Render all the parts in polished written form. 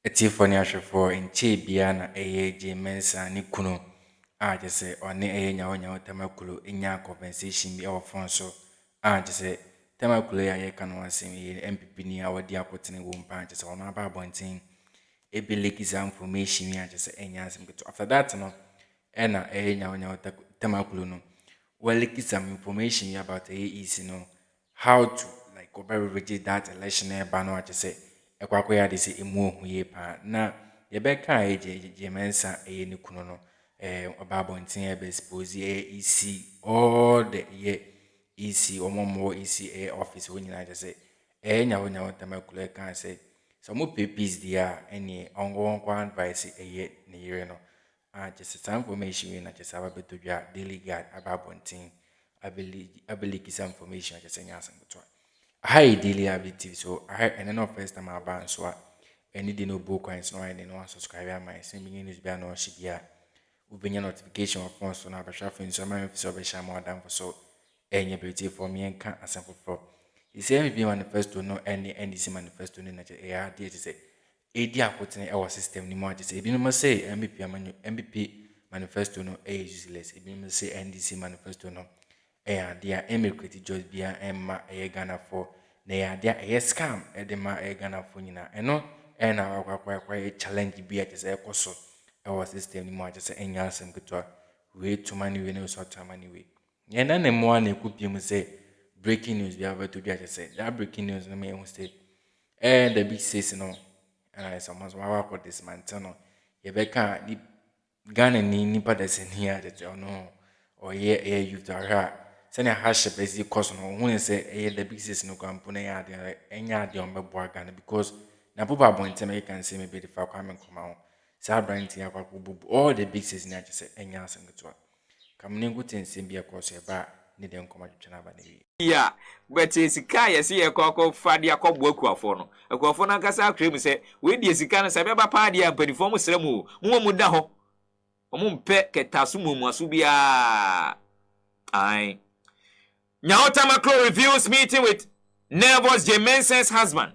Etiphania for in Chibiana J.Mensah Nikuno. Just say or ne Nyaho Temakloe in ya compensation be our phone so. Just say Temakloe I can one see NPP near our dear putting womb punches on our bonting. A be Likee information ya just say any after that no. Ena Nyaho Temakloe no. Well Likee some information about AEC no. How to like overrate that election banner just say. Ekwakoya de se emu ohuye pa na yebeka J.Mensah ni kuno no obabontin e be expose EC all the EC omomo EC office woni na say nyawo Temakloe kan say some papers there any ongo advice ne yire no just some information we na just ababetodwa daily guard ababontin abiliki some information just nyasan to hi daily ability so I and no first time about so any day no book coins no any no subscribe my same news be no shibia we notification of phone so na be shafin so my so be share more than for so any ability for me and can assemble for you say MPP manifesto no any NDC manifesto no na there dey say e dey akotene our system ni mo say e bi no say MPP manifesto no useless e bi no say NDC manifesto no dia emigrate just bia emma Ghana for na dia scam edema Ghana for nyina eno na akwa challenge bia just ekoso our system ni mo just enya asem ketwa we to money we no sort money we yena na mo na ekupiem say breaking news bia to bia just say that breaking news no me say the big says no and someone's wa for this man no yebeka ni Ghana ni nipa da sen here that no or youth are send a hash basic cost no when say the business no company ya enya de on bebo Ghana because na papa bonte me can say maybe the fa kwame come sa brand ya kwa bubu all the big says na just say enya asem to kam ne ngutin sim bia cost e ba ne de nkoma twetwe ba na wi yeah but sika yesi ye kokko fade akobo akuafo no akuafo na kasa akrem say we die sika no se be ba pa de ampanifo mu sremu mu da ho mpe ketasu mumuasu bia ai Nyaho Temakloe reviews meeting with nervous J.Mensah's husband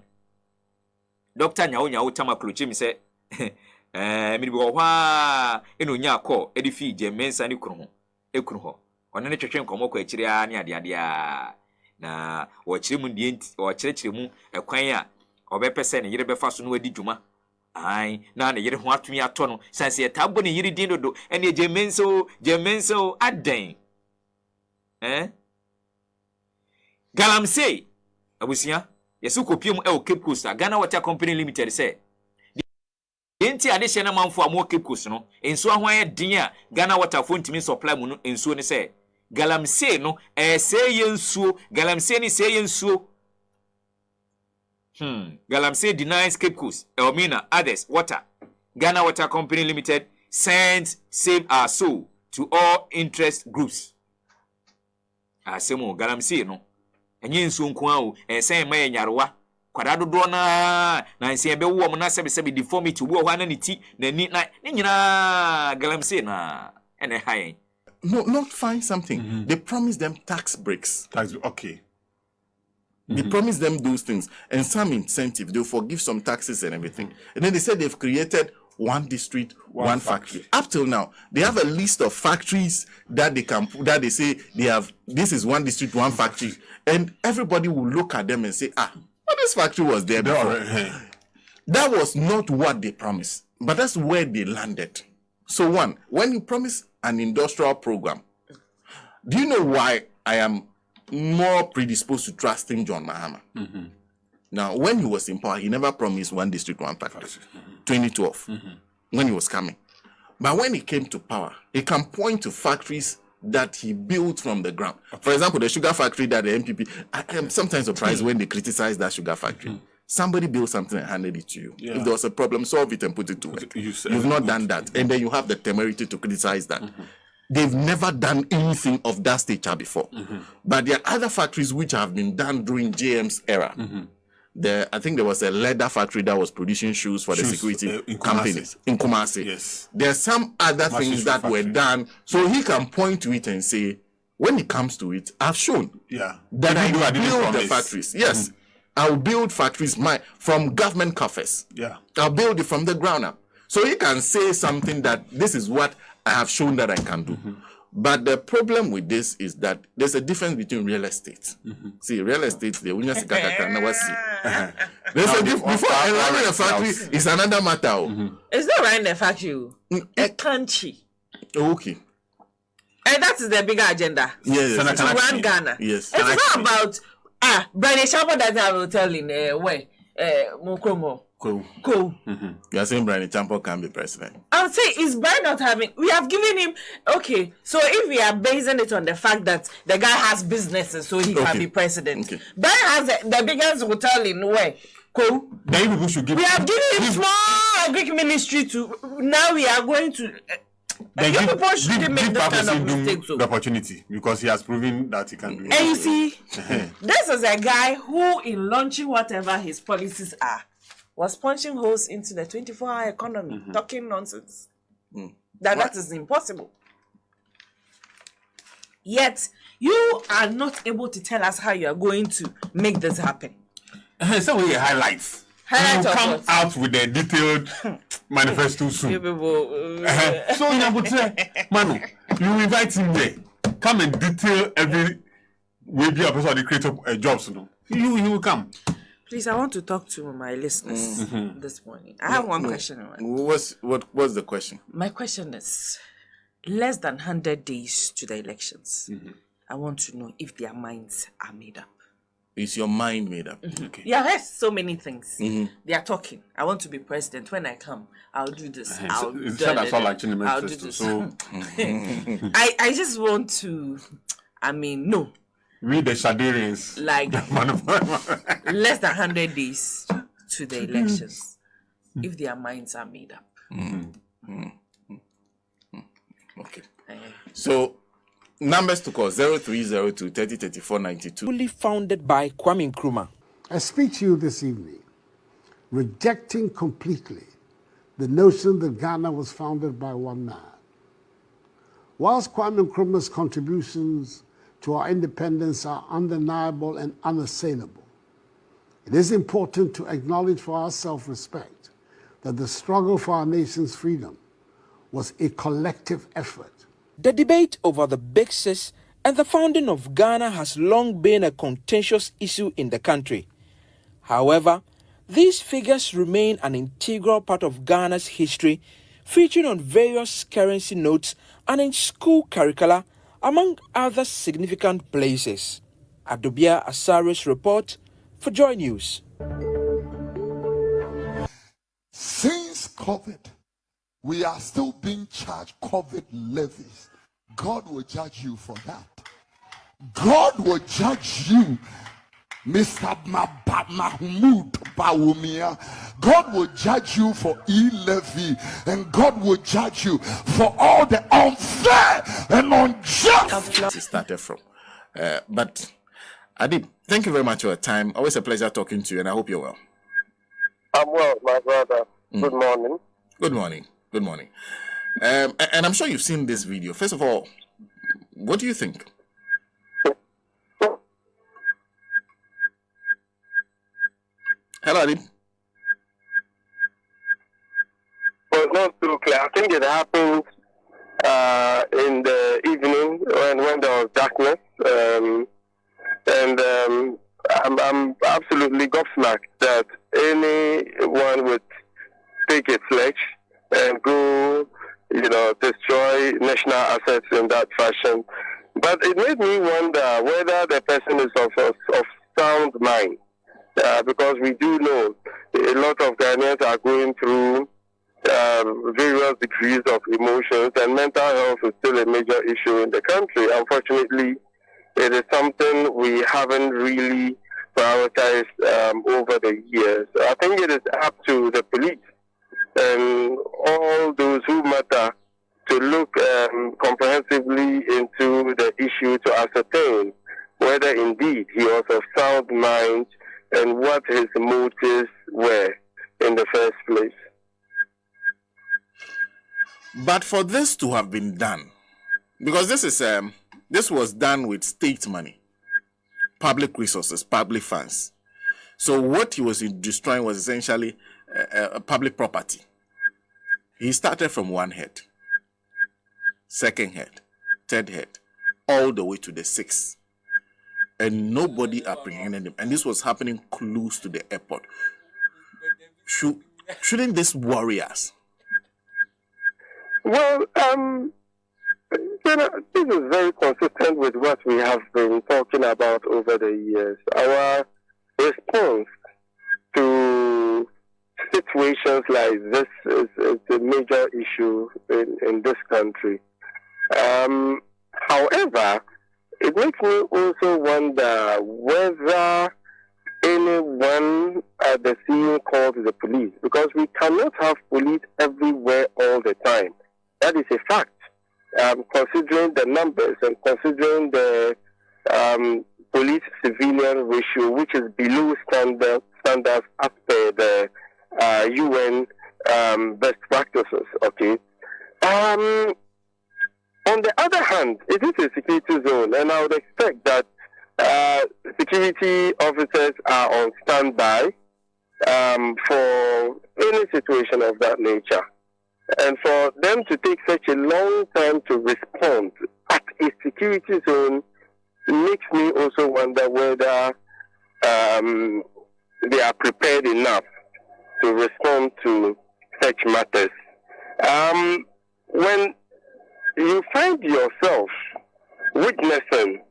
Dr. Nyaho Temakloe chimi say mi bi hwa eno nya call edifi J.Mensah ni kunu ho ono ne twetwe nkomo kwa akiri a ne ade a na wo kire mu die wo kire mu ekwan a obepese ne yire befa so no adi dwuma ai na ne yire ho atumi ato no sanse ye tabo ne yire din dodo ene J.Mensah adan galamsey abusia yesu kopiem e o Cape Coast Ghana Water Company Limited say enti ade hye na manfo amo Cape Coast no enso ho aye din a Ghana Water fo ntimi supply mu no enso ne say galamsey no say yensuo galamsey ni say yensuo Galamsey denies Cape Coast Elmina others water Ghana Water Company Limited sends save our soul to all interest groups asemo galamsey no enye nsuo nko a o sen ma enyarewa kwada dodo na nse ebe wo mo na sebe deformity wo ho na ne ti na ni na nyina galamsey na ene hayen no not find something they promise them tax breaks okay. They promise them those things and some incentive. They'll forgive some taxes and everything. And then they said they've created one district, one factory. Up till now, they have a list of factories that they say they have. This is one district, one factory, and everybody will look at them and say, this factory was there before. That was not what they promised, but that's where they landed. So when you promise an industrial program, do you know why I am more predisposed to trusting John Mahama? Now, when he was in power, he never promised one district, one factory. 2012, when he was coming. But when he came to power, he can point to factories that he built from the ground. For example, the sugar factory that the NPP, I am sometimes surprised when they criticize that sugar factory. Somebody built something and handed it to you. If there was a problem, solve it and put it to work. You've not done that. And then you have the temerity to criticize that. They've never done anything of that stature before. But there are other factories which have been done during JM's era. I think there was a leather factory that was producing shoes for the security companies in Kumasi. Yes. There are some other things that were done. So he can point to it and say, when it comes to it, I've shown that I built the factories. Yes. I'll build factories from government coffers. Yeah. I'll build it from the ground up. So you can say something that this is what I have shown that I can do. But the problem with this is that there's a difference between real estate. See, real estate, the there's a difference. Before running a factory is another matter. It's not running a factory. A country. Okay. And that is the bigger agenda. Yes. To run Ghana. Yes. It's not about Brian Champa that I will tell in Mokromo. Cool. You are saying Brian Champa can be president. I'll say, is Brian not having? We have given him. Okay, so if we are basing it on the fact that the guy has businesses, so he can be president. Okay. Brian has the biggest hotel in where? Cool. Then people should give. We have given him small Greek ministry to. Now we are going to. People shouldn't make this kind of mistake. The opportunity because he has proven that he can do it. And you see, this is a guy who, in launching whatever his policies are, was punching holes into the 24-hour economy, talking nonsense. That is impossible. Yet, you are not able to tell us how you are going to make this happen. So we highlights. You come out with a detailed manifesto soon. So Manu, you invite him there. Come and detail every way be a person the creative jobs. You will come. Please, I want to talk to my listeners this morning. I have one question. What's the question? My question is, less than 100 days to the elections. I want to know if their minds are made up. Is your mind made up? Okay. Yeah, there's so many things. They are talking. I want to be president. When I come, I'll do this. I'll do this. So I just want to, no. Read the Shadarians. Like, less than 100 days to the elections. If their minds are made up. Okay. So, numbers to call 0302 30 34 92. Fully founded by Kwame Nkrumah. I speak to you this evening, rejecting completely the notion that Ghana was founded by one man. Whilst Kwame Nkrumah's contributions to our independence are undeniable and unassailable, it is important to acknowledge for our self-respect that the struggle for our nation's freedom was a collective effort. The debate over the Big Sis and the founding of Ghana has long been a contentious issue in the country. However, these figures remain an integral part of Ghana's history, featuring on various currency notes and in school curricula, among other significant places. Adobia Asaris report for Joy News. Since COVID, we are still being charged COVID levies. God will judge you for that. God will judge you, Mr. Mahmoud Bawumia. God will judge you for e-levy, and God will judge you for all the unfair and unjust. It started from. But Adib, thank you very much for your time. Always a pleasure talking to you, and I hope you're well. I'm well, my brother. Good morning. Good morning. Good morning. And I'm sure you've seen this video. First of all, what do you think? Hello, Adib. Well, not too clear. I think it happened in the evening when there was darkness. I'm absolutely gobsmacked that anyone would take a sledge and go, destroy national assets in that fashion. But it made me wonder whether the person is of sound mind. Because we do know a lot of Ghanaians are going through various degrees of emotions, and mental health is still a major issue in the country. Unfortunately, it is something we haven't really prioritized over the years. I think it is up to the police and all those who matter to look comprehensively into the issue to ascertain whether indeed he was of sound mind and what his motives were in the first place. But for this to have been done, because this was done with state money, public resources, public funds. So what he was destroying was essentially public property. He started from one head, second head, third head, all the way to the sixth. And nobody apprehended him. And this was happening close to the airport. Shouldn't this worry us? Well, this is very consistent with what we have been talking about over the years. Our response to situations like this is a major issue in this country. However, it makes me also wonder whether anyone at the scene called the police, because we cannot have police everywhere all the time. That is a fact. Considering the numbers and considering the police-civilian ratio, which is below standards as per the UN best practices. Okay. On the other hand, it is a security zone, and I would expect that security officers are on standby for any situation of that nature. And for them to take such a long time to respond at a security zone makes me also wonder whether they are prepared enough to respond to such matters. When you find yourself witnessing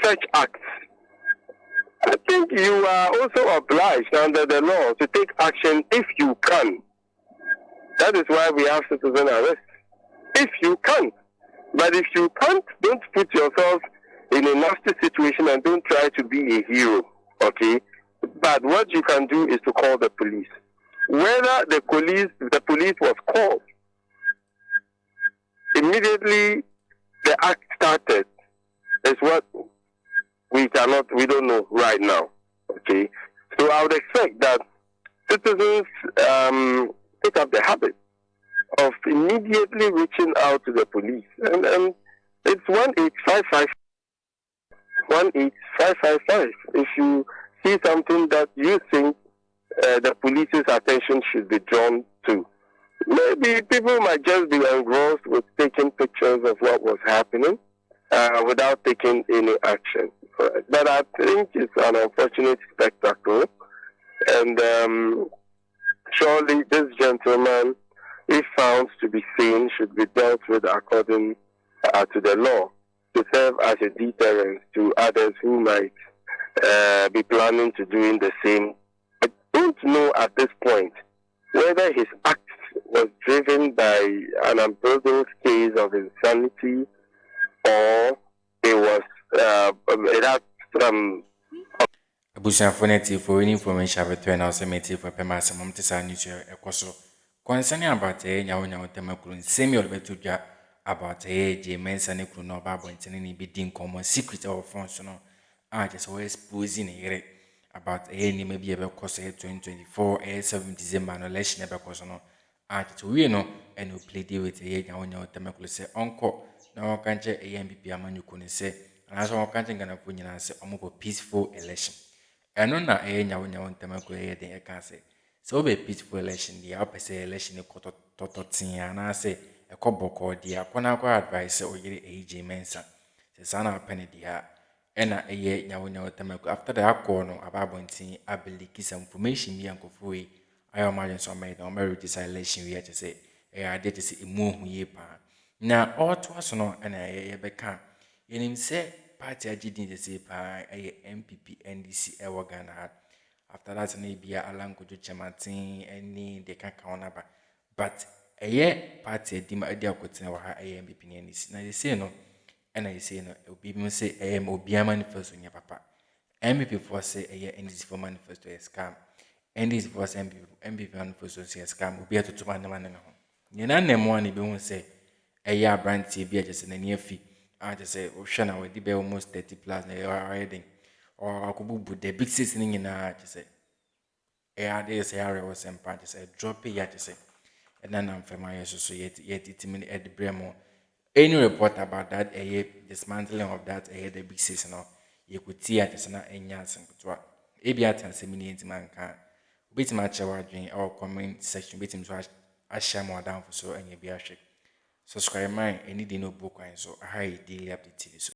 such acts, I think you are also obliged under the law to take action if you can. That is why we have citizen arrest. If you can. But if you can't, don't put yourself in a nasty situation and don't try to be a hero. Okay? But what you can do is to call the police. Whether the police was called, immediately the act started is what we don't know right now. Okay? So I would expect that citizens pick up the habit of immediately reaching out to the police. And it's 18555. 18555. If you see something that you think the police's attention should be drawn to. Maybe people might just be engrossed with taking pictures of what was happening without taking any action. But I think it's an unfortunate spectacle. And surely this gentleman, if found to be sane, should be dealt with according to the law to serve as a deterrent to others who might be planning to doing the same. I don't know at this point whether his act was driven by an unbridled case of insanity or it was it had some. Abusianfoneti for any information between us and for Pemas and Momtisa Nuture Ecoso. Concerning about Nyaho Temakloe, Samuel Betuja about J.Mensah Nikru no Babo and any bidding common secret of functional. I just always posing a about any maybe a course 2024 7 December election ever cosono. I just we know and we play deal with a Nyaho Temakloe say uncle. Now I can't a NPP Amanu say, and as one can't gonna put in say a peaceful election. And on that, Nyaho Temakloe, then I can say. So be peaceful election, the upper say election a tototin, and I say a cobble dear, Quanaco advice or J.Mensah. The son of penny dear, and a year Nyaho Temakloe after the corner about Bontin, I believe some information me uncle Fui. I imagine some made on marriage this election we had to say, I did to see a move ye pa. Now, all to us no, and I become. In him say, party I didn't say pa a NPP NDC Ghana. After that, maybe a language Martin any they can count about. But a year party Dima idea could tell her a NPP NDC. Now they say no, and I say no, it will be say I am Obia manifesto in your papa. NPP for say a year NDC for manifesto a scam. NDC for NPP manifesto say a scam will be to man. You know, name one if you won't say. A year brand TV just in a near fee. I just say, Oceana will be almost 30 plus already. Or I could put the big seasoning in a just say, a days area was some part, just say, drop it yet to say. And then I'm from my associate yet it's minute at the Bremo. Any report about that, a dismantling of that, a the big season, you could see at the Sana and Yanson. Ebiata semini intimanka. Bit match our dream or comment section bit him to share more down for so any be a subscribe mine any no book and so I daily update TV so